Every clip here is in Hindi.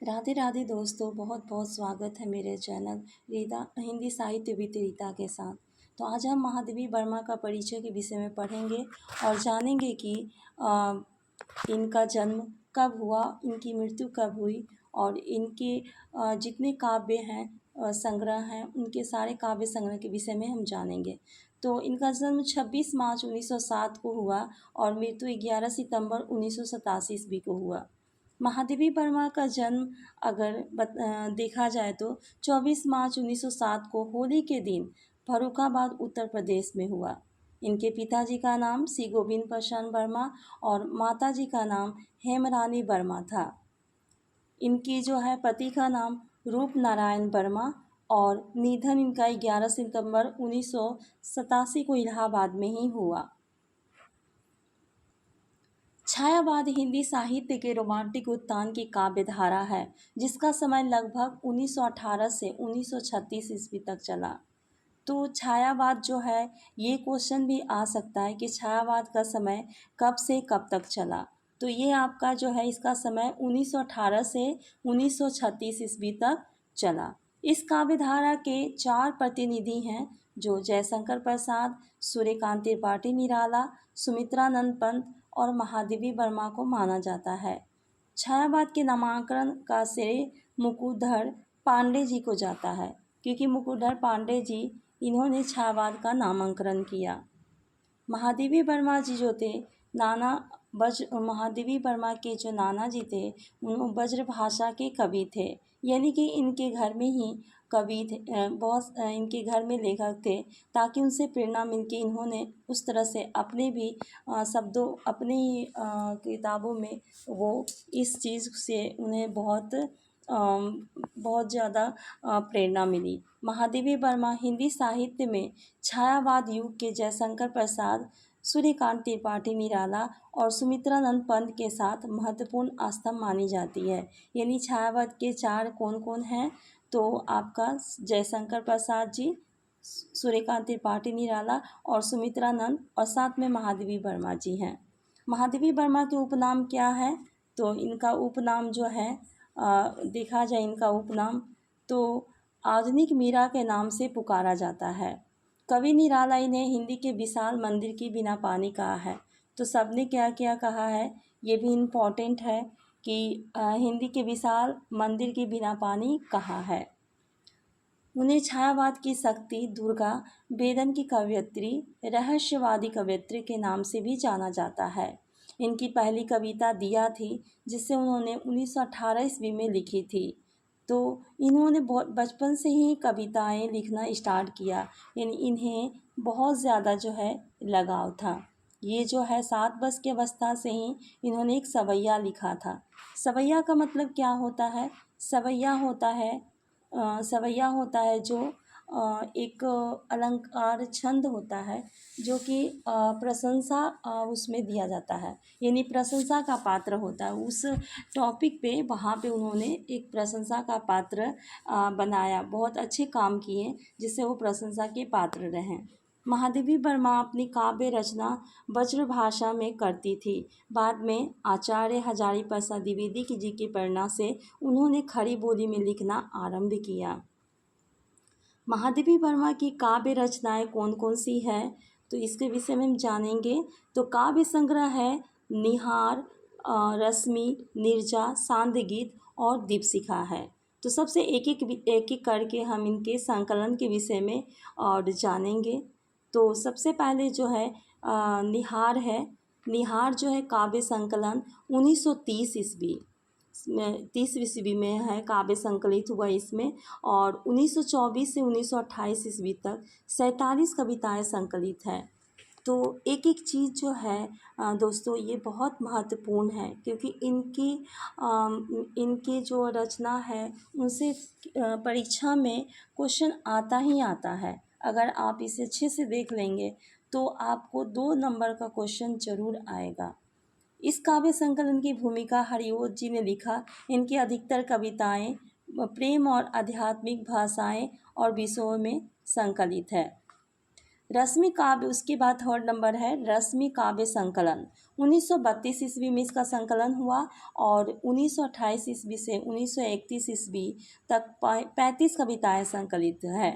राधे राधे दोस्तों, बहुत बहुत स्वागत है मेरे चैनल रीता हिंदी साहित्य विद रीता के साथ। तो आज हम महादेवी वर्मा का परिचय के विषय में पढ़ेंगे और जानेंगे कि इनका जन्म कब हुआ, इनकी मृत्यु कब हुई और इनके जितने काव्य हैं, संग्रह हैं, उनके सारे काव्य संग्रह के विषय में हम जानेंगे। तो इनका जन्म 26 मार्च 1907 को हुआ और मृत्यु 11 सितंबर 1987 ईस्वी को हुआ। महादेवी वर्मा का जन्म अगर देखा जाए तो 24 मार्च 1907 को होली के दिन फर्रुखाबाद उत्तर प्रदेश में हुआ। इनके पिताजी का नाम श्री गोविंद प्रसन्न वर्मा और माताजी का नाम हेमरानी वर्मा था। इनकी जो है पति का नाम रूप नारायण वर्मा और निधन इनका 11 सितंबर 1987 को इलाहाबाद में ही हुआ। छायावाद हिंदी साहित्य के रोमांटिक उत्थान की काव्य धारा है, जिसका समय लगभग 1918 से 1936 ईस्वी तक चला। तो छायावाद जो है, ये क्वेश्चन भी आ सकता है कि छायावाद का समय कब से कब तक चला। तो ये आपका जो है, इसका समय 1918 से 1936 ईस्वी तक चला। इस काव्य धारा के 4 प्रतिनिधि हैं, जो जयशंकर प्रसाद, सूर्यकांत त्रिपाठी निराला, सुमित्रानंद पंत और महादेवी वर्मा को माना जाता है। छायावाद के नामांकन का श्रेय मुकुटधर पांडे जी को जाता है, क्योंकि मुकुटधर पांडे जी इन्होंने छायावाद का नामांकन किया। महादेवी वर्मा जी जो थे, महादेवी वर्मा के जो नाना जी थे, उन ब्रज भाषा के कवि थे, यानी कि इनके घर में ही कवि थे, बहुत इनके घर में लेखक थे, ताकि उनसे प्रेरणा मिल के इन्होंने उस तरह से अपने भी शब्दों, अपनी किताबों में वो इस चीज़ से उन्हें बहुत ज़्यादा प्रेरणा मिली। महादेवी वर्मा हिंदी साहित्य में छायावाद युग के जयशंकर प्रसाद, सूर्यकांत त्रिपाठी निराला और सुमित्रानंद पंत के साथ महत्वपूर्ण स्तंभ मानी जाती है। यानी छायावाद के 4 कौन कौन हैं, तो आपका जयशंकर प्रसाद जी, सूर्यकांत त्रिपाठी निराला और सुमित्रानंद, और साथ में महादेवी वर्मा जी हैं। महादेवी वर्मा के उपनाम क्या है? तो इनका उपनाम जो है, देखा जाए इनका उपनाम तो आधुनिक मीरा के नाम से पुकारा जाता है। कवि निराला ने हिंदी के विशाल मंदिर की बिना पानी कहा है। तो सबने क्या क्या कहा है, ये भी इम्पोर्टेंट है कि हिंदी के विशाल मंदिर की बिना पानी कहा है। उन्हें छायावाद की शक्ति, दुर्गा, वेदन की कवयित्री, रहस्यवादी कवयित्री के नाम से भी जाना जाता है। इनकी पहली कविता दिया थी, जिसे उन्होंने 1918 ईस्वी में लिखी थी। तो इन्होंने बहुत बचपन से ही कविताएं लिखना स्टार्ट किया, यानी इन्हें बहुत ज़्यादा जो है लगाव था। ये जो है 7 वर्ष की अवस्था से ही इन्होंने एक सवैया लिखा था। सवैया का मतलब क्या होता है? सवैया होता है जो एक अलंकार छंद होता है, जो कि प्रशंसा उसमें दिया जाता है, यानी प्रशंसा का पात्र होता है। उस टॉपिक पे वहाँ पे उन्होंने एक प्रशंसा का पात्र बनाया, बहुत अच्छे काम किए जिससे वो प्रशंसा के पात्र रहें। महादेवी वर्मा अपनी काव्य रचना ब्रजभाषा में करती थी। बाद में आचार्य हजारी प्रसाद द्विवेदी जी की प्रेरणा से उन्होंने खड़ी बोली में लिखना आरंभ किया। महादेवी वर्मा की काव्य रचनाएं कौन कौन सी है, तो इसके विषय में हम जानेंगे। तो काव्य संग्रह है निहार, रश्मि, निर्जा, सांदगीत और दीपशिखा है। तो सबसे एक एक करके हम इनके संकलन के विषय में और जानेंगे। तो सबसे पहले जो है निहार है। निहार जो है काव्य संकलन 1930 ईस्वी में 30 ईस्वी में है, काव्य संकलित हुआ इसमें, और 1924 से 1928 ईस्वी तक 47 कविताएं संकलित हैं। तो एक एक चीज़ जो है दोस्तों, ये बहुत महत्वपूर्ण है, क्योंकि इनकी जो रचना है उनसे परीक्षा में क्वेश्चन आता ही आता है। अगर आप इसे अच्छे से देख लेंगे तो आपको 2 नंबर का क्वेश्चन जरूर आएगा। इस काव्य संकलन की भूमिका हरिओत जी ने लिखा। इनकी अधिकतर कविताएं प्रेम और आध्यात्मिक भाषाएं और विषयों में संकलित है। रश्मि काव्य, उसके बाद थर्ड नंबर है रश्मि काव्य संकलन। 1932 ईस्वी में इसका संकलन हुआ और 1928 ईस्वी से 1931 ईस्वी तक 35 कविताएं संकलित है।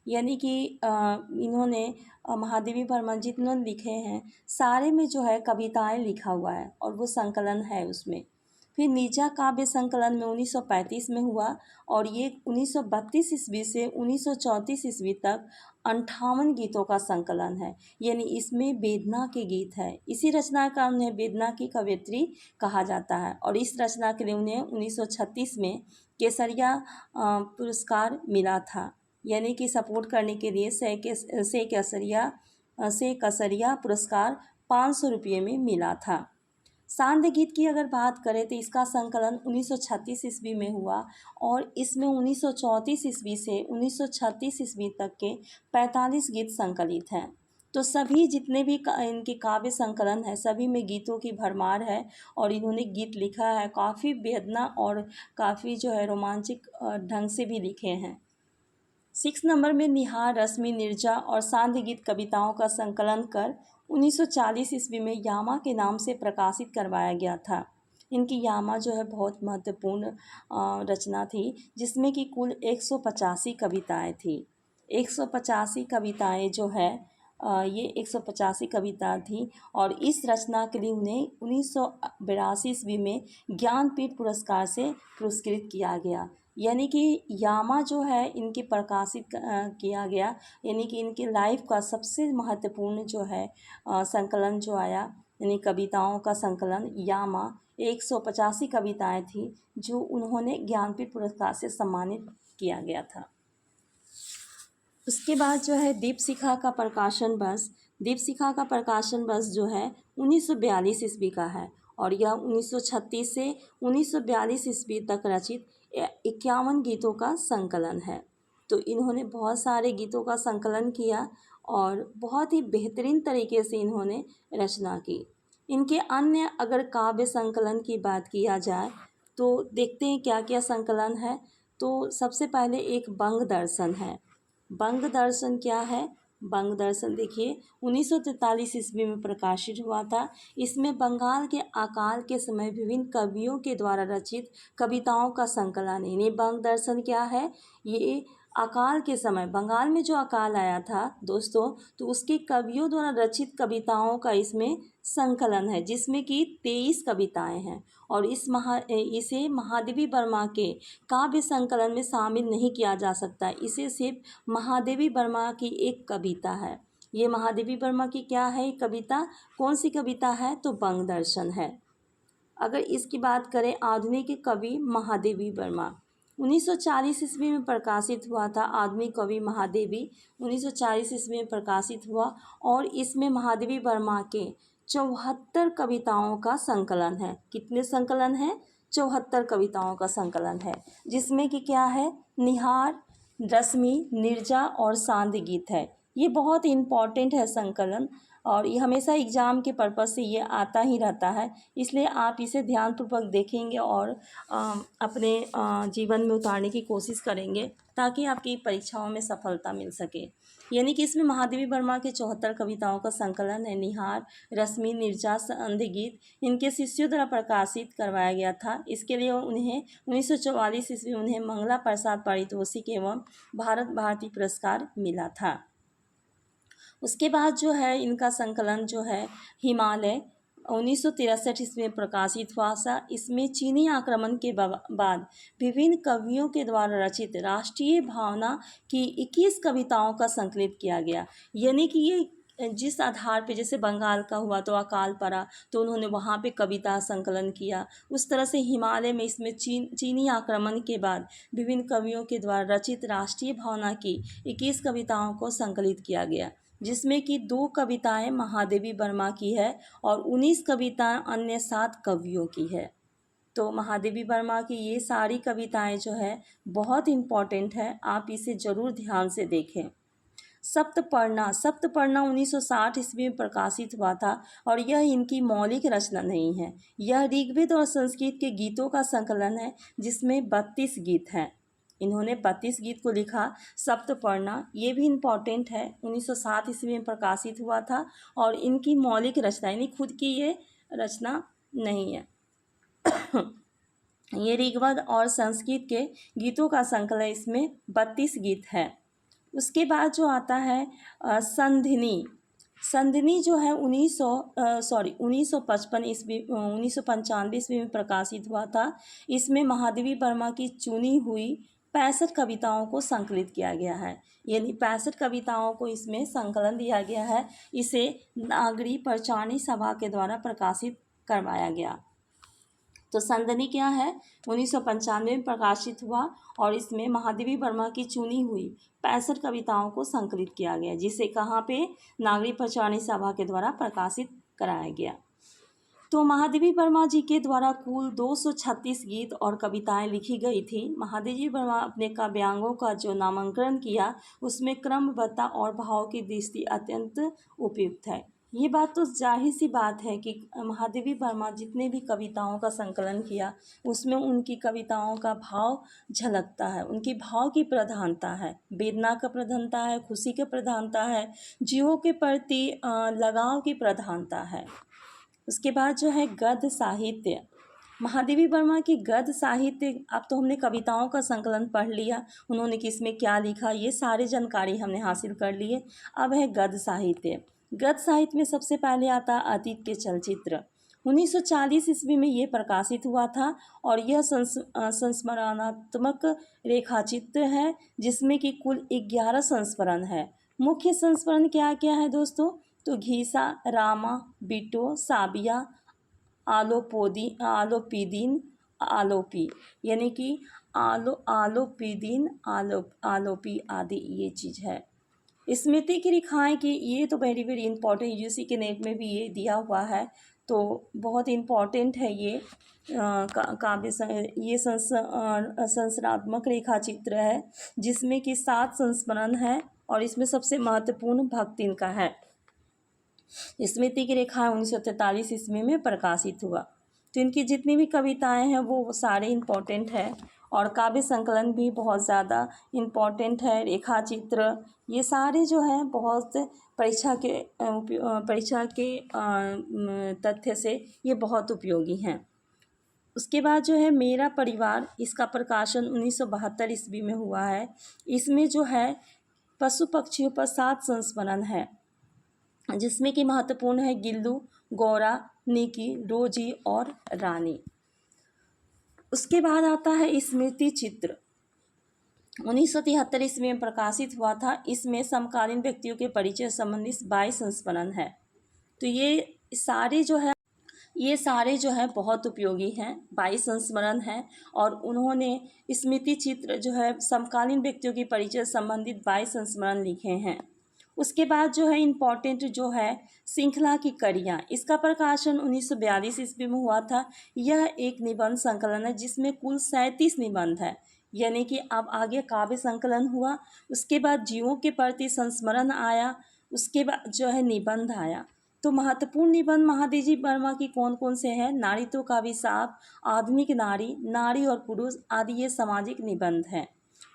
यानी कि इन्होंने महादेवी वर्मा जितने लिखे हैं सारे में जो है कविताएं लिखा हुआ है और वो संकलन है उसमें। फिर नीचा काव्य संकलन में 1935 में हुआ और ये 1932 ईस्वी से 1934 ईस्वी तक 58 गीतों का संकलन है। यानी इसमें वेदना के गीत है। इसी रचना का उन्हें वेदना की कवयित्री कहा जाता है और इस रचना के लिए उन्हें 1936 में केसरिया पुरस्कार मिला था। यानी कि सपोर्ट करने के लिए से कसरिया पुरस्कार 500 रुपये में मिला था। सांध्य गीत की अगर बात करें तो इसका संकलन 1936 ईस्वी में हुआ और इसमें 1934 ईस्वी से 1936 ईस्वी तक के 45 गीत संकलित हैं। तो सभी जितने भी इनके काव्य संकलन है सभी में गीतों की भरमार है और इन्होंने गीत लिखा है काफ़ी वेदना और काफ़ी जो है रोमांचक ढंग से भी लिखे हैं। 6 नंबर में निहार, रश्मि, नीरजा और सांध्य गीत कविताओं का संकलन कर 1940 ईस्वी में यामा के नाम से प्रकाशित करवाया गया था। इनकी यामा जो है बहुत महत्वपूर्ण रचना थी जिसमें कि कुल 185 कविताएं थी। 185 कविताएं जो है ये 185 कविता थी और इस रचना के लिए उन्हें 1982 ईस्वी में ज्ञानपीठ पुरस्कार से पुरस्कृत किया गया। यानी कि यामा जो है इनके प्रकाशित किया गया, यानी कि इनके लाइफ का सबसे महत्वपूर्ण जो है संकलन जो आया, यानी कविताओं का संकलन यामा 185 कविताएं थी जो उन्होंने ज्ञानपीठ पुरस्कार से सम्मानित किया गया था। उसके बाद जो है दीपशिखा का प्रकाशन वर्ष, दीपशिखा का प्रकाशन वर्ष जो है 1942 ईस्वी का है और यह 1936 से 1942 ईस्वी तक रचित 51 गीतों का संकलन है। तो इन्होंने बहुत सारे गीतों का संकलन किया और बहुत ही बेहतरीन तरीके से इन्होंने रचना की। इनके अन्य अगर काव्य संकलन की बात किया जाए तो देखते हैं क्या क्या संकलन है। तो सबसे पहले एक बंग दर्शन है। बंग दर्शन क्या है? बंग दर्शन देखिए 1943 ईस्वी में प्रकाशित हुआ था। इसमें बंगाल के अकाल के समय विभिन्न कवियों के द्वारा रचित कविताओं का संकलन है। बंग दर्शन क्या है? ये अकाल के समय बंगाल में जो अकाल आया था दोस्तों, तो उसके कवियों द्वारा रचित कविताओं का इसमें संकलन है जिसमें कि 23 कविताएं हैं और इसे महादेवी वर्मा के काव्य संकलन में शामिल नहीं किया जा सकता। इसे सिर्फ महादेवी वर्मा की एक कविता है। ये महादेवी वर्मा की क्या है कविता? कौन सी कविता है? तो बंग दर्शन है। अगर इसकी बात करें आधुनिक कवि महादेवी वर्मा, 1940 ईस्वी में प्रकाशित हुआ था। आधुनिक कवि महादेवी 1940 ईस्वी में प्रकाशित हुआ और इसमें महादेवी वर्मा के 74 कविताओं का संकलन है। कितने संकलन है? 74 कविताओं का संकलन है जिसमें कि क्या है? निहार, रश्मि, नीरजा और सांध्य गीत है। ये बहुत इम्पॉर्टेंट है संकलन और ये हमेशा एग्ज़ाम के पर्पज़ से ये आता ही रहता है, इसलिए आप इसे ध्यानपूर्वक देखेंगे और अपने जीवन में उतारने की कोशिश करेंगे ताकि आपकी परीक्षाओं में सफलता मिल सके। यानी कि इसमें महादेवी वर्मा के 74 कविताओं का संकलन है। निहार, रश्मि, नीरजा, सांध्य गीत इनके शिष्यों द्वारा प्रकाशित करवाया गया था। इसके लिए उन्हें 1944 ईस्वी उन्हें मंगला प्रसाद पारितोषिक एवं भारत भारती पुरस्कार मिला था। उसके बाद जो है इनका संकलन जो है हिमालय 1963 ईस्वी में प्रकाशित हुआ था। इसमें चीनी आक्रमण के बाद विभिन्न कवियों के द्वारा रचित राष्ट्रीय भावना की 21 कविताओं का संकलित किया गया। यानी कि ये जिस आधार पे, जैसे बंगाल का हुआ तो अकाल पड़ा तो उन्होंने वहाँ पे कविता संकलन किया, उस तरह से हिमालय में इसमें चीनी आक्रमण के बाद विभिन्न कवियों के द्वारा रचित राष्ट्रीय भावना की 21 कविताओं को संकलित किया गया जिसमें कि 2 कविताएं महादेवी वर्मा की है और 19 कविताएं अन्य 7 कवियों की है। तो महादेवी वर्मा की ये सारी कविताएं जो है बहुत इम्पॉर्टेंट है, आप इसे ज़रूर ध्यान से देखें। सप्तपर्णा 1960 ईस्वी में प्रकाशित हुआ था और यह इनकी मौलिक रचना नहीं है। यह ऋग्वेद और संस्कृत के गीतों का संकलन है जिसमें 32 गीत हैं। इन्होंने 32 गीत को लिखा। सप्तपर्णा ये भी इम्पॉर्टेंट है, 1907 ईस्वी में प्रकाशित हुआ था और इनकी मौलिक रचना यानी खुद की ये रचना नहीं है। ये ऋग्वेद और संस्कृत के गीतों का संकलन, इसमें 32 गीत है। उसके बाद जो आता है संधिनी। संधिनी जो है 1955 ईस्वी 1995 ईस्वी में प्रकाशित हुआ था। इसमें महादेवी वर्मा की चुनी हुई 65 कविताओं को संकलित किया गया है, यानी 65 कविताओं को इसमें संकलन दिया गया है। इसे नागरी पंचाणी सभा के द्वारा प्रकाशित करवाया गया। तो संधिनी क्या है, 1995 में प्रकाशित हुआ और इसमें महादेवी वर्मा की चुनी हुई 65 कविताओं को संकलित किया गया, जिसे कहाँ पे, नागरी पंचाणी सभा के द्वारा प्रकाशित कराया गया। तो महादेवी वर्मा जी के द्वारा कुल 236 गीत और कविताएं लिखी गई थी। महादेवी वर्मा अपने काव्यांगों का जो नामांकन किया उसमें क्रमबद्धता और भाव की दृष्टि अत्यंत उपयुक्त है। ये बात तो जाहिर सी बात है कि महादेवी वर्मा जितने भी कविताओं का संकलन किया उसमें उनकी कविताओं का भाव झलकता है, उनकी भाव की प्रधानता है, वेदना का प्रधानता है, खुशी की प्रधानता है, जीवों के प्रति लगाव की प्रधानता है। उसके बाद जो है गद्य साहित्य। महादेवी वर्मा की गद्य साहित्य, अब तो हमने कविताओं का संकलन पढ़ लिया, उन्होंने किसमें क्या लिखा ये सारी जानकारी हमने हासिल कर लिए। अब है गद्य साहित्य। गद्य साहित्य में सबसे पहले आता अतीत के चलचित्र। 1940 ईस्वी में ये प्रकाशित हुआ था और यह संस्मरणात्मक रेखाचित्र है, जिसमें कि कुल 11 संस्मरण है। मुख्य संस्मरण क्या क्या है दोस्तों, तो घीसा, रामा, बिटो, साबिया, आलोपीदीन, आलोपी, यानी कि आलोपीदीन, आलोपी आदि ये चीज़ है। स्मृति की रेखाएं की, ये तो वेरी वेरी इंपॉर्टेंट, यूजीसी के नेट में भी ये दिया हुआ है, तो बहुत इम्पॉर्टेंट है ये काव्य। ये संस्मरणात्मक रेखा चित्र है जिसमें कि 7 संस्मरण है और इसमें सबसे महत्वपूर्ण भक्तिन का है। स्मृति की रेखा 1943 ईस्वी में प्रकाशित हुआ। तो इनकी जितनी भी कविताएं हैं वो सारे इम्पोर्टेंट है और काव्य संकलन भी बहुत ज़्यादा इम्पोर्टेंट है। रेखा चित्र ये सारे जो हैं बहुत परीक्षा के तथ्य से ये बहुत उपयोगी हैं। उसके बाद जो है मेरा परिवार, इसका प्रकाशन 1972 ईस्वी में हुआ है। इसमें जो है पशु पक्षियों पर 7 संस्मरण है, जिसमें कि महत्वपूर्ण है गिल्लू, गौरा, निकी, रोजी और रानी। उसके बाद आता है स्मृति चित्र, 1973 ईस्वी में प्रकाशित हुआ था। इसमें समकालीन व्यक्तियों के परिचय संबंधित 22 संस्मरण है। तो ये सारे जो है बहुत उपयोगी हैं, 22 संस्मरण हैं और उन्होंने स्मृति चित्र जो है समकालीन व्यक्तियों के परिचय संबंधित 22 संस्मरण लिखे हैं। उसके बाद जो है इम्पॉर्टेंट जो है श्रृंखला की कड़ियाँ, इसका प्रकाशन 1942 ईस्वी में हुआ था। यह एक निबंध संकलन है जिसमें कुल 37 निबंध है, यानी कि अब आगे काव्य संकलन हुआ, उसके बाद जीवों के प्रति संस्मरण आया, उसके बाद जो है निबंध आया। तो महत्वपूर्ण निबंध महादेवी वर्मा की कौन कौन से हैं, नारीत्व का अभिशाप, आधुनिक नारी, नारी और पुरुष आदि ये सामाजिक निबंध हैं।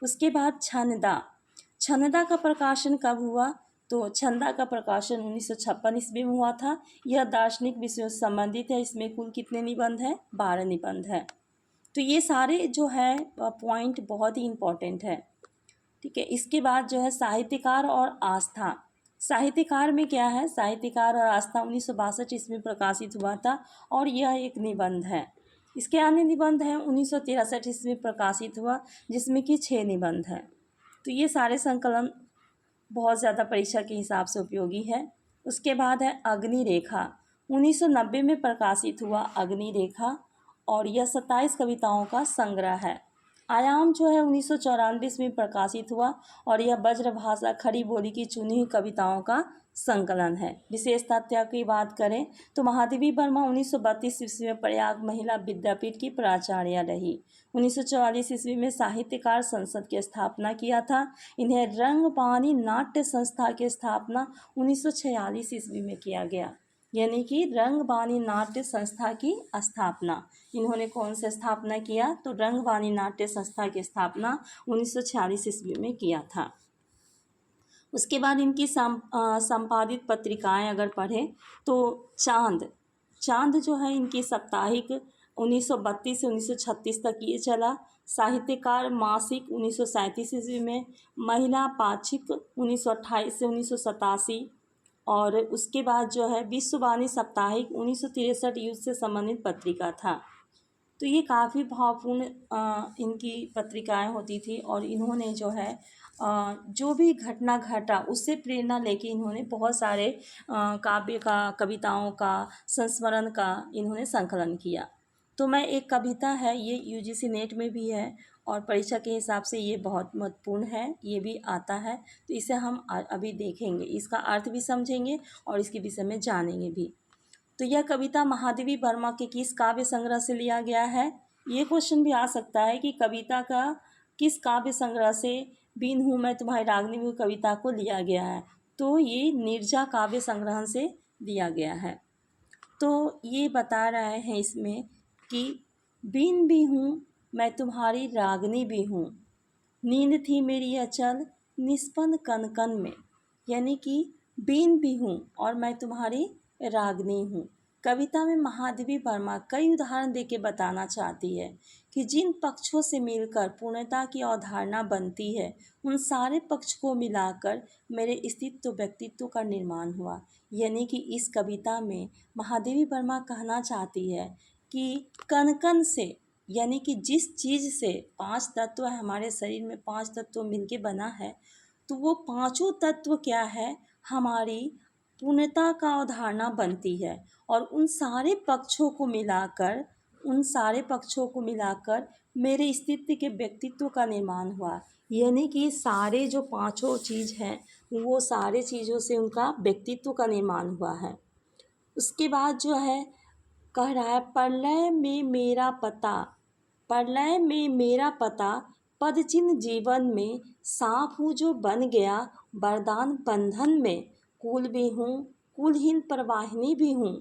उसके बाद छंदा का प्रकाशन कब हुआ, तो छंदा का प्रकाशन 1956 ईस्वी में हुआ था। यह दार्शनिक विषयों से संबंधित है। इसमें कुल कितने निबंध हैं, 12 निबंध हैं। तो ये सारे जो है पॉइंट बहुत ही इम्पोर्टेंट है, ठीक है। इसके बाद जो है साहित्यकार और आस्था। साहित्यकार में क्या है, साहित्यकार और आस्था 1962 ईस्वी में प्रकाशित हुआ था और यह एक निबंध है। इसके अन्य निबंध हैं 1963 ईस्वी में प्रकाशित हुआ, जिसमें कि 6 निबंध हैं। तो ये सारे संकलन बहुत ज़्यादा परीक्षा के हिसाब से उपयोगी है। उसके बाद है अग्नि रेखा, 1990 में प्रकाशित हुआ अग्नि रेखा और यह 27 कविताओं का संग्रह है। आयाम जो है 1994 में प्रकाशित हुआ और यह ब्रजभाषा खड़ी बोली की चुनी हुई कविताओं का संकलन है। विशेष तथ्य की बात करें तो महादेवी वर्मा 1932 ईस्वी में प्रयाग महिला विद्यापीठ की प्राचार्य रही। 1944 ईस्वी में साहित्यकार संसद की स्थापना किया था। इन्हें रंगपानी नाट्य संस्था की स्थापना 1946 ईस्वी में किया गया। यानी कि रंगवाणी नाट्य संस्था की स्थापना। इन्होंने कौन से स्थापना किया? तो रंगवाणी नाट्य संस्था की स्थापना 1946 ईस्वी में किया था। उसके बाद इनकी संपादित पत्रिकाएं अगर पढ़ें तो चांद जो है इनकी साप्ताहिक 1932 से 1936 तक ये चला। साहित्यकार मासिक 1937 ईस्वी में, महिला पाक्षिक 1928 से 1987, और उसके बाद जो है विश्ववाणी साप्ताहिक 1963 युद्ध से संबंधित पत्रिका था। तो ये काफ़ी भावपूर्ण इनकी पत्रिकाएं होती थी और इन्होंने जो है जो भी घटना घटा उससे प्रेरणा लेके इन्होंने बहुत सारे काव्य का, कविताओं का, संस्मरण का इन्होंने संकलन किया। तो मैं एक कविता है, ये यूजीसी नेट में भी है और परीक्षा के हिसाब से ये बहुत महत्वपूर्ण है, ये भी आता है। तो इसे हम अभी देखेंगे, इसका अर्थ भी समझेंगे और इसके विषय में जानेंगे भी। तो यह कविता महादेवी वर्मा के किस काव्य संग्रह से लिया गया है? ये क्वेश्चन भी आ सकता है कि कविता का किस काव्य संग्रह से बीन हूँ मैं तुम्हारी रागनी हूँ कविता को लिया गया है? तो ये नीरजा काव्य संग्रह से लिया गया है। तो ये बता रहे हैं इसमें कि बीन भी हूँ मैं तुम्हारी रागनी भी हूँ, नींद थी मेरी अचल निस्पंद कन कन में। यानी कि बीन भी हूँ और मैं तुम्हारी रागनी हूँ। कविता में महादेवी वर्मा कई उदाहरण देके बताना चाहती है कि जिन पक्षों से मिलकर पूर्णता की अवधारणा बनती है, उन सारे पक्ष को मिलाकर मेरे अस्तित्व व्यक्तित्व का निर्माण हुआ। यानी कि इस कविता में महादेवी वर्मा कहना चाहती है कि कण कण से, यानी कि जिस चीज़ से 5 तत्व है, हमारे शरीर में 5 तत्व मिलके बना है, तो वो पांचों तत्व क्या है, हमारी पूर्णता का अवधारणा बनती है। और उन सारे पक्षों को मिलाकर मेरे अस्तित्व के व्यक्तित्व का निर्माण हुआ। यानी कि सारे जो पांचों चीज़ हैं वो सारे चीज़ों से उनका व्यक्तित्व का निर्माण हुआ है। उसके बाद जो है कह रहा है, प्रलय में मेरा पता पद चिन्ह जीवन में, सांप हूँ जो बन गया वरदान बंधन में, कुल भी हूँ कुलहीन प्रवाहिनी भी हूँ।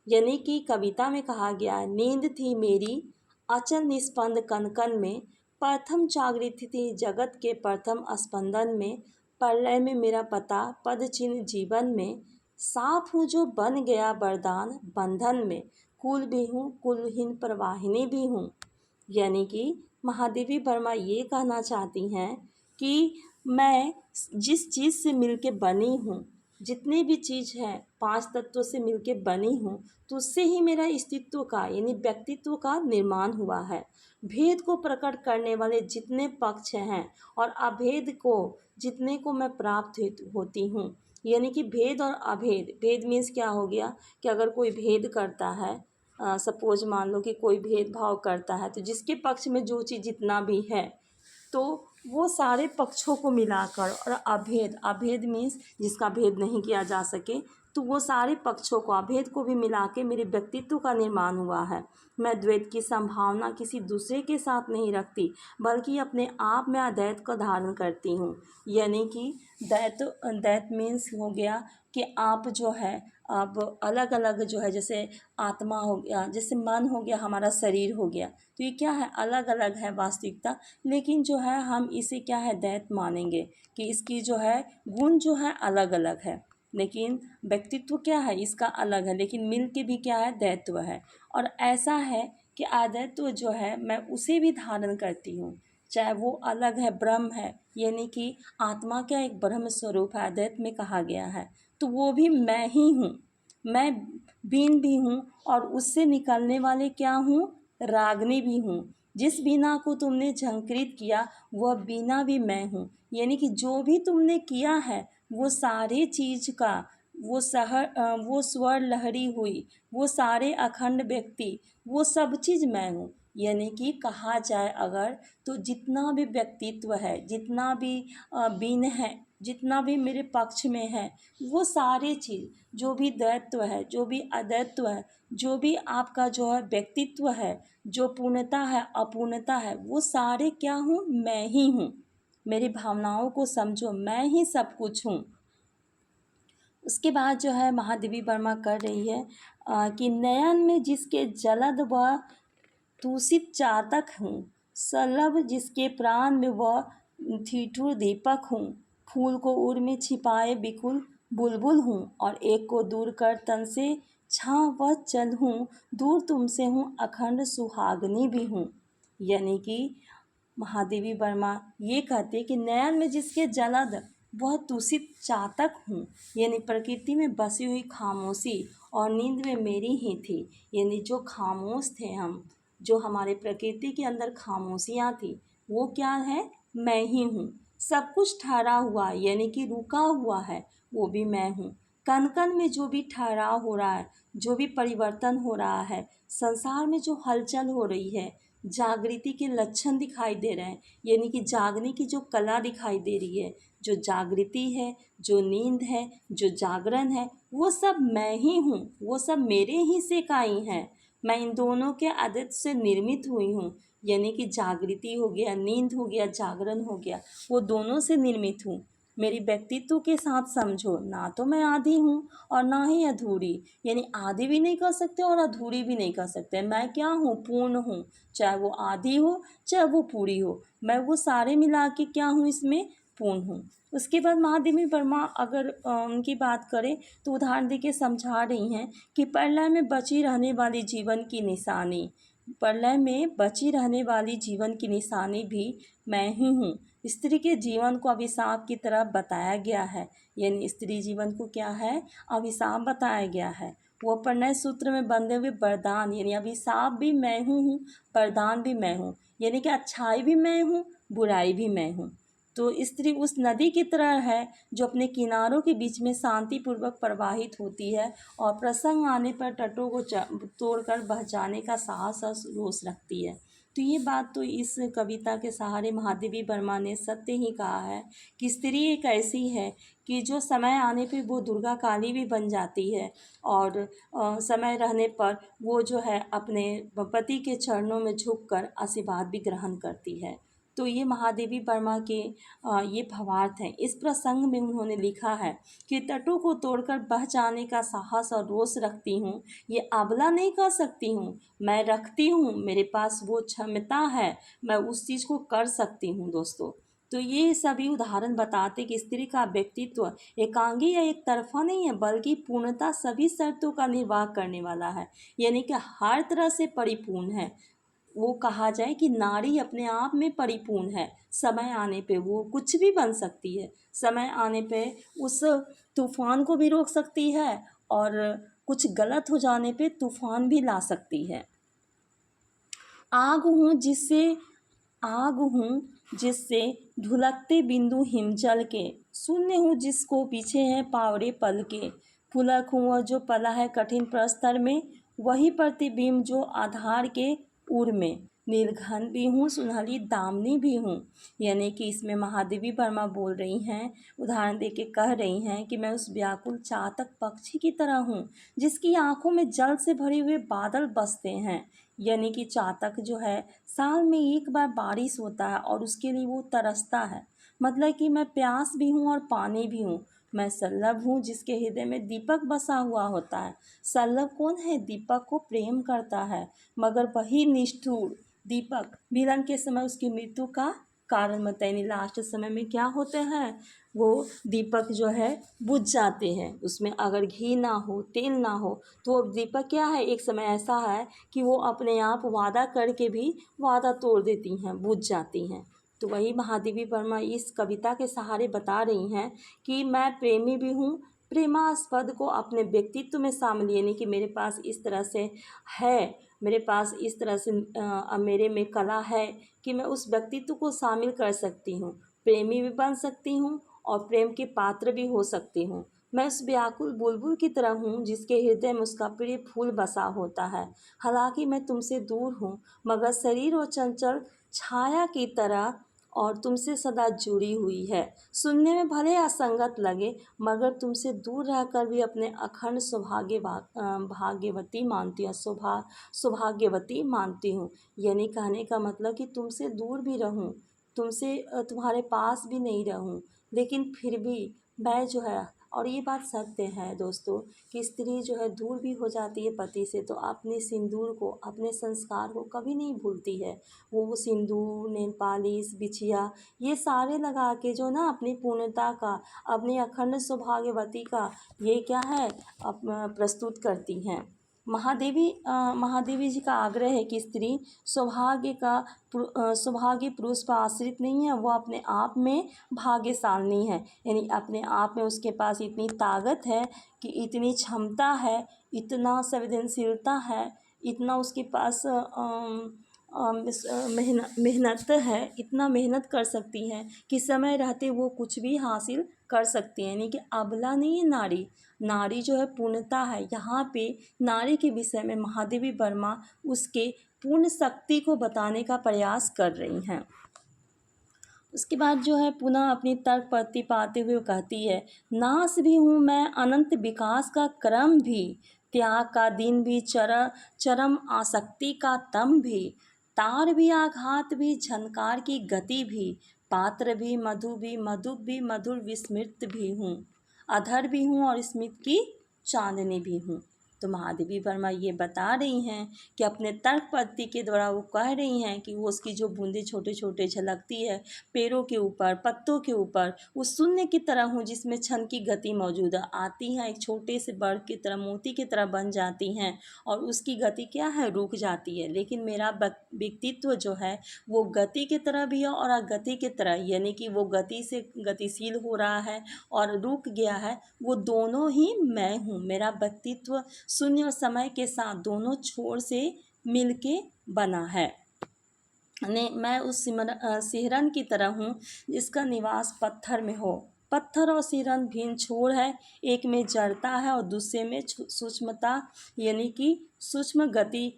यानी कि कविता में कहा गया है, नींद थी मेरी अचल निस्पंद कन कन में, प्रथम जागृति थी जगत के प्रथम स्पंदन में, प्रलय में मेरा पता पद चिन्ह जीवन में, सांप हूँ जो बन गया वरदान बंधन में, कुल भी हूँ कुलहीन प्रवाहिनी भी हूँ। यानी कि महादेवी वर्मा ये कहना चाहती हैं कि मैं जिस चीज़ से मिलके बनी हूँ, जितनी भी चीज़ है 5 तत्वों से मिलके बनी हूँ, तो उससे ही मेरा अस्तित्व का यानी व्यक्तित्व का निर्माण हुआ है। भेद को प्रकट करने वाले जितने पक्ष हैं और अभेद को जितने को मैं प्राप्त होती हूँ। यानी कि भेद और अभेद, भेद मीन्स क्या हो गया कि अगर कोई भेद करता है, सपोज मान लो कि कोई भेदभाव करता है, तो जिसके पक्ष में जो चीज़ जितना भी है तो वो सारे पक्षों को मिलाकर, और अभेद मीन्स जिसका भेद नहीं किया जा सके, तो वो सारे पक्षों को, अभेद को भी मिला के मेरे व्यक्तित्व का निर्माण हुआ है। मैं द्वैत की संभावना किसी दूसरे के साथ नहीं रखती, बल्कि अपने आप में अद्वैत को धारण करती हूँ। यानी कि दैट मीन्स हो गया कि आप जो है अब अलग अलग जो है, जैसे आत्मा हो गया, जैसे मन हो गया, हमारा शरीर हो गया, तो ये क्या है, अलग अलग है वास्तविकता, लेकिन जो है हम इसे क्या है, दैत मानेंगे कि इसकी जो है गुण जो है अलग अलग है, लेकिन व्यक्तित्व क्या है इसका अलग है, लेकिन मिल के भी क्या है, दैत्व है। और ऐसा है कि अदैत्व जो है मैं उसे भी धारण करती हूँ, चाहे वो अलग है, ब्रह्म है, यानी कि आत्मा क्या एक ब्रह्म स्वरूप है, अद्वैत में कहा गया है, तो वो भी मैं ही हूँ। मैं बीन भी हूँ और उससे निकलने वाले क्या हूँ, रागनी भी हूँ। जिस बीना को तुमने झंकृत किया वह बीना भी मैं हूँ। यानी कि जो भी तुमने किया है वो सारे चीज़ का, वो स्वर लहरी हुई, वो सारे अखंड व्यक्ति, वो सब चीज़ मैं हूँ। यानी कि कहा जाए अगर, तो जितना भी व्यक्तित्व है, जितना भी बीन है, जितना भी मेरे पक्ष में है, वो सारे चीज़, जो भी दैत्व है, जो भी अदैत्व है, जो भी आपका जो है व्यक्तित्व है, जो पूर्णता है अपूर्णता है, वो सारे क्या हूँ, मैं ही हूँ। मेरी भावनाओं को समझो, मैं ही सब कुछ हूँ। उसके बाद जो है महादेवी वर्मा कर रही है कि नयन में जिसके जलद वह दूषित चातक हूँ, सलभ जिसके प्राण में वह ठिठुर दीपक हूँ, फूल को उर में छिपाए बिकुल बुलबुल हूँ, और एक को दूर कर तन से छाँव वह चल हूँ, दूर तुमसे हूँ अखंड सुहागनी भी हूँ। यानी कि महादेवी वर्मा ये कहते कि नयन में जिसके जलद वह दूषित चातक हूँ, यानी प्रकृति में बसी हुई खामोशी, और नींद में मेरी ही थी, यानी जो खामोश थे हम, जो हमारे प्रकृति के अंदर खामोशियाँ थी, वो क्या है, मैं ही हूँ। सब कुछ ठहरा हुआ यानी कि रुका हुआ है, वो भी मैं हूँ। कण कण में जो भी ठहराव हो रहा है, जो भी परिवर्तन हो रहा है, संसार में जो हलचल हो रही है, जागृति के लक्षण दिखाई दे रहे हैं, यानी कि जागने की जो कला दिखाई दे रही है, जो जागृति है, जो नींद है, जो जागरण है, वो सब मैं ही हूँ, वो सब मेरे ही से काई हैं। मैं इन दोनों के आदत से निर्मित हुई हूँ, यानी कि जागृति हो गया, नींद हो गया, जागरण हो गया, वो दोनों से निर्मित हूँ। मेरी व्यक्तित्व के साथ समझो, ना तो मैं आधी हूँ और ना ही अधूरी, यानी आधी भी नहीं कर सकते और अधूरी भी नहीं कर सकते। मैं क्या हूँ, पूर्ण हूँ, चाहे वो आधी हो चाहे वो पूरी हो, मैं वो सारे मिला के क्या हूँ, इसमें पूर्ण हूँ। उसके बाद महादेवी वर्मा अगर उनकी बात करें तो उदाहरण देके समझा रही हैं कि प्रलय में बची रहने वाली जीवन की निशानी, प्रलय में बची रहने वाली जीवन की निशानी भी मैं ही हूँ। स्त्री के जीवन को अभिशाप की तरह बताया गया है, यानी स्त्री जीवन को क्या है, अभिशाप बताया गया है। वो प्रणय सूत्र में बंधे हुए वरदान, यानी अभिशाप भी मैं हूँ, वरदान भी मैं हूँ, यानी कि अच्छाई भी मैं हूँ, बुराई भी मैं हूँ। तो स्त्री उस नदी की तरह है जो अपने किनारों के बीच में शांतिपूर्वक प्रवाहित होती है और प्रसंग आने पर तटों को तोड़कर बह जाने का साहस और रोष रखती है। तो ये बात तो इस कविता के सहारे महादेवी वर्मा ने सत्य ही कहा है कि स्त्री एक ऐसी है कि जो समय आने पे वो दुर्गा काली भी बन जाती है, और समय रहने पर वो जो है अपने पति के चरणों में झुककर आशीर्वाद भी ग्रहण करती है। तो ये महादेवी वर्मा के ये भावार्थ हैं। इस प्रसंग में उन्होंने लिखा है कि तटों को तोड़कर बह जाने का साहस और रोष रखती हूँ, ये अबला नहीं कर सकती हूँ, मैं रखती हूँ, मेरे पास वो क्षमता है, मैं उस चीज़ को कर सकती हूँ दोस्तों। तो ये सभी उदाहरण बताते कि स्त्री का व्यक्तित्व एकांगी या एक तरफा नहीं है, बल्कि पूर्णता सभी शर्तों का निर्वाह करने वाला है, यानी कि हर तरह से परिपूर्ण है। वो कहा जाए कि नारी अपने आप में परिपूर्ण है, समय आने पे वो कुछ भी बन सकती है, समय आने पे उस तूफान को भी रोक सकती है और कुछ गलत हो जाने पे तूफान भी ला सकती है। आग हूँ जिससे आग हूँ जिससे धुलकते बिंदु हिमजल के, शून्य हूँ जिसको पीछे है पावरे पल के, फुलक हूँ वह जो पला है कठिन प्रस्तर में, वही प्रतिबिंब जो आधार के उर में, निर्घन भी हूँ सुनहली दामनी भी हूँ। यानी कि इसमें महादेवी वर्मा बोल रही हैं, उदाहरण दे के कह रही हैं कि मैं उस व्याकुल चातक पक्षी की तरह हूँ जिसकी आंखों में जल से भरे हुए बादल बसते हैं। यानी कि चातक जो है, साल में एक बार बारिश होता है और उसके लिए वो तरसता है, मतलब कि मैं प्यास भी हूँ और पानी भी हूँ। मैं सल्लभ हूँ जिसके हृदय में दीपक बसा हुआ होता है। सल्लभ कौन है, दीपक को प्रेम करता है, मगर वही निष्ठुर दीपक मिलन के समय उसकी मृत्यु का कारण बनता है, यानी लास्ट समय में क्या होते हैं, वो दीपक जो है बुझ जाते हैं, उसमें अगर घी ना हो, तेल ना हो, तो वो दीपक क्या है, एक समय ऐसा है कि वो अपने आप वादा करके भी वादा तोड़ देती हैं, बुझ जाती हैं। तो वही महादेवी वर्मा इस कविता के सहारे बता रही हैं कि मैं प्रेमी भी हूँ, प्रेमास्पद को अपने व्यक्तित्व में शामिल, यानी कि मेरे पास इस तरह से है, मेरे पास इस तरह से मेरे में कला है कि मैं उस व्यक्तित्व को शामिल कर सकती हूँ, प्रेमी भी बन सकती हूँ और प्रेम के पात्र भी हो सकती हूँ। मैं उस व्याकुल बुलबुल की तरह हूँ जिसके हृदय में उसका प्रिय फूल बसा होता है। हालांकि मैं तुमसे दूर हूँ, मगर शरीर और चंचल छाया की तरह और तुमसे सदा जुड़ी हुई है। सुनने में भले असंगत लगे, मगर तुमसे दूर रहकर भी अपने अखंड भाग्यवती मानती हूँ, सौभाग्यवती मानती हूँ। यानी कहने का मतलब कि तुमसे दूर भी रहूँ, तुमसे तुम्हारे पास भी नहीं रहूँ, लेकिन फिर भी मैं जो है और ये बात सत्य है दोस्तों कि स्त्री जो है दूर भी हो जाती है पति से तो अपने सिंदूर को, अपने संस्कार को कभी नहीं भूलती है। वो सिंदूर, नेल पॉलिश, बिछिया ये सारे लगा के जो ना अपनी पूर्णता का, अपनी अखंड सौभाग्यवती का ये क्या है प्रस्तुत करती हैं। महादेवी जी का आग्रह है कि स्त्री सौभाग्य पुरुष पर आश्रित नहीं है, वो अपने आप में भाग्यशालिनी है। यानी अपने आप में उसके पास इतनी ताकत है कि इतनी क्षमता है, इतना संवेदनशीलता है, इतना उसके पास मेहनत है, इतना मेहनत कर सकती हैं कि समय रहते वो कुछ भी हासिल कर सकती हैं। यानी कि अबला नहीं है नारी, नारी जो है पूर्णता है। यहाँ पे नारी के विषय में महादेवी वर्मा उसके पूर्ण शक्ति को बताने का प्रयास कर रही हैं। उसके बाद जो है पुनः अपनी तर्क प्रतिपाते हुए कहती है, नाश भी हूँ मैं अनंत विकास का क्रम भी, त्याग का दिन भी चरम आसक्ति का तम भी, तार भी आघात भी झनकार की गति भी, पात्र भी मधु भी मधुर विस्मृत भी हूँ, अधर भी हूँ और स्मित की चांदनी भी हूँ। तो महादेवी वर्मा ये बता रही हैं कि अपने तर्क पद्धति के द्वारा वो कह रही हैं कि वो उसकी जो बूंदें छोटे छोटे झलकती है पेड़ों के ऊपर, पत्तों के ऊपर, उस शून्य की तरह हूँ जिसमें क्षण की गति मौजूद है। आती हैं एक छोटे से बर्फ की तरह, मोती की तरह बन जाती हैं और उसकी गति क्या है, रुक जाती है। लेकिन मेरा व्यक्तित्व जो है वो गति की तरह भी है और अगति की तरह, यानी कि वो गति से गतिशील हो रहा है और रुक गया है, वो दोनों ही मैं हूँ। मेरा व्यक्तित्व शून्य और समय के साथ दोनों छोर से मिलके बना है। मैं उस सिहरन की तरह हूँ जिसका निवास पत्थर में हो। पत्थर और सिहरन भिन्न छोर है, एक में जड़ता है और दूसरे में सूक्ष्मता यानी कि सूक्ष्म गति।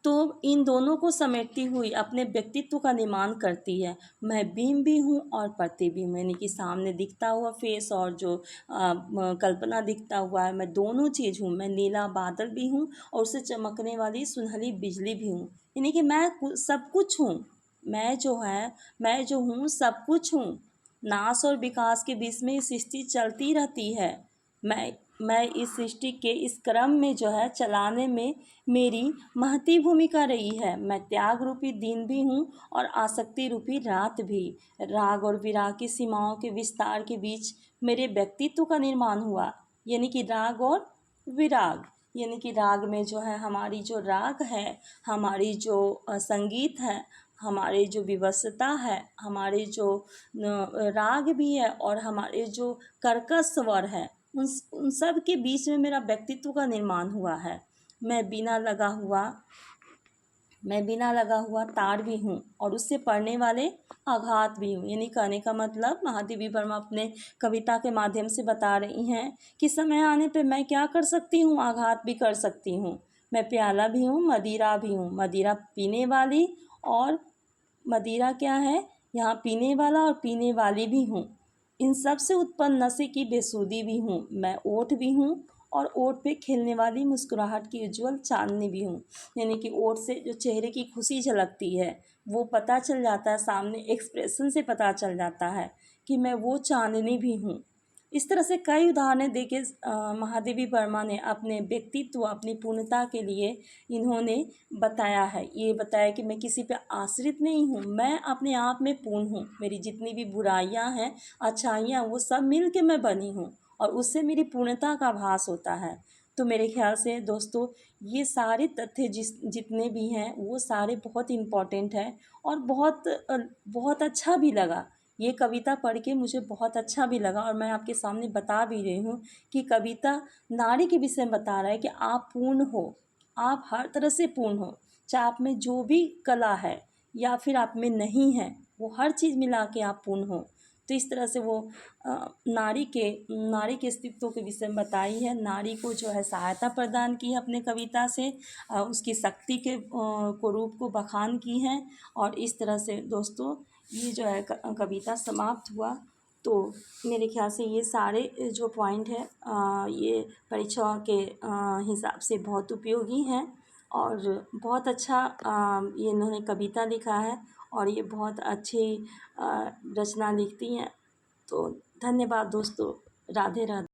तो इन दोनों को समेटती हुई अपने व्यक्तित्व का निर्माण करती है। मैं बीम भी हूँ और प्रतिबिंब, यानी कि सामने दिखता हुआ फेस और जो कल्पना दिखता हुआ है, मैं दोनों चीज़ हूँ। मैं नीला बादल भी हूँ और उससे चमकने वाली सुनहरी बिजली भी हूँ। यानी कि मैं सब कुछ हूँ। मैं जो हूँ सब कुछ हूँ। नाश और विकास के बीच में सृष्टि चलती रहती है। मैं इस सृष्टि के इस क्रम में जो है चलाने में मेरी महती भूमिका रही है। मैं त्याग रूपी दिन भी हूँ और आसक्ति रूपी रात भी। राग और विराग की सीमाओं के विस्तार के बीच मेरे व्यक्तित्व का निर्माण हुआ। यानी कि राग और विराग, यानी कि राग में जो है हमारी जो राग है, हमारी जो संगीत है, हमारे जो विवशता है, हमारे जो राग भी है और हमारे जो कर्कश स्वर है, उन सब के बीच में मेरा व्यक्तित्व का निर्माण हुआ है। मैं बिना लगा हुआ तार भी हूँ और उससे पड़ने वाले आघात भी हूँ। यानी कहने का मतलब महादेवी वर्मा अपने कविता के माध्यम से बता रही हैं कि समय आने पे मैं क्या कर सकती हूँ, आघात भी कर सकती हूँ। मैं प्याला भी हूँ, मदिरा भी हूँ। मदिरा पीने वाली और मदिरा क्या है, यहाँ पीने वाला और पीने वाली भी हूँ। इन सब से उत्पन्न नशे की बेसुधी भी हूँ। मैं ओठ भी हूँ और ओठ पे खेलने वाली मुस्कुराहट की उज्जवल चांदनी भी हूँ। यानी कि ओठ से जो चेहरे की खुशी झलकती है वो पता चल जाता है, सामने एक्सप्रेशन से पता चल जाता है कि मैं वो चांदनी भी हूँ। इस तरह से कई उदाहरणें देके महादेवी वर्मा ने अपने व्यक्तित्व, अपनी पूर्णता के लिए इन्होंने बताया है। ये बताया कि मैं किसी पे आश्रित नहीं हूँ, मैं अपने आप में पूर्ण हूँ। मेरी जितनी भी बुराइयाँ हैं, अच्छाइयाँ, वो सब मिल के मैं बनी हूँ और उससे मेरी पूर्णता का आभास होता है। तो मेरे ख्याल से दोस्तों ये सारे तथ्य जितने भी हैं वो सारे बहुत इम्पॉर्टेंट हैं और बहुत अच्छा भी लगा। ये कविता पढ़ के मुझे बहुत अच्छा भी लगा और मैं आपके सामने बता भी रही हूँ कि कविता नारी के विषय में बता रहा है कि आप पूर्ण हो, आप हर तरह से पूर्ण हो। चाहे आप में जो भी कला है या फिर आप में नहीं है, वो हर चीज़ मिला के आप पूर्ण हो। तो इस तरह से वो नारी के अस्तित्व के विषय में बताई है। नारी को जो है सहायता प्रदान की है अपने कविता से, उसकी शक्ति के को रूप को बखान की है। और इस तरह से दोस्तों ये जो है कविता समाप्त हुआ। तो मेरे ख्याल से ये सारे जो पॉइंट है ये परीक्षा के हिसाब से बहुत उपयोगी हैं और बहुत अच्छा ये इन्होंने कविता लिखा है और ये बहुत अच्छी रचना लिखती हैं। तो धन्यवाद दोस्तों। राधे राधे।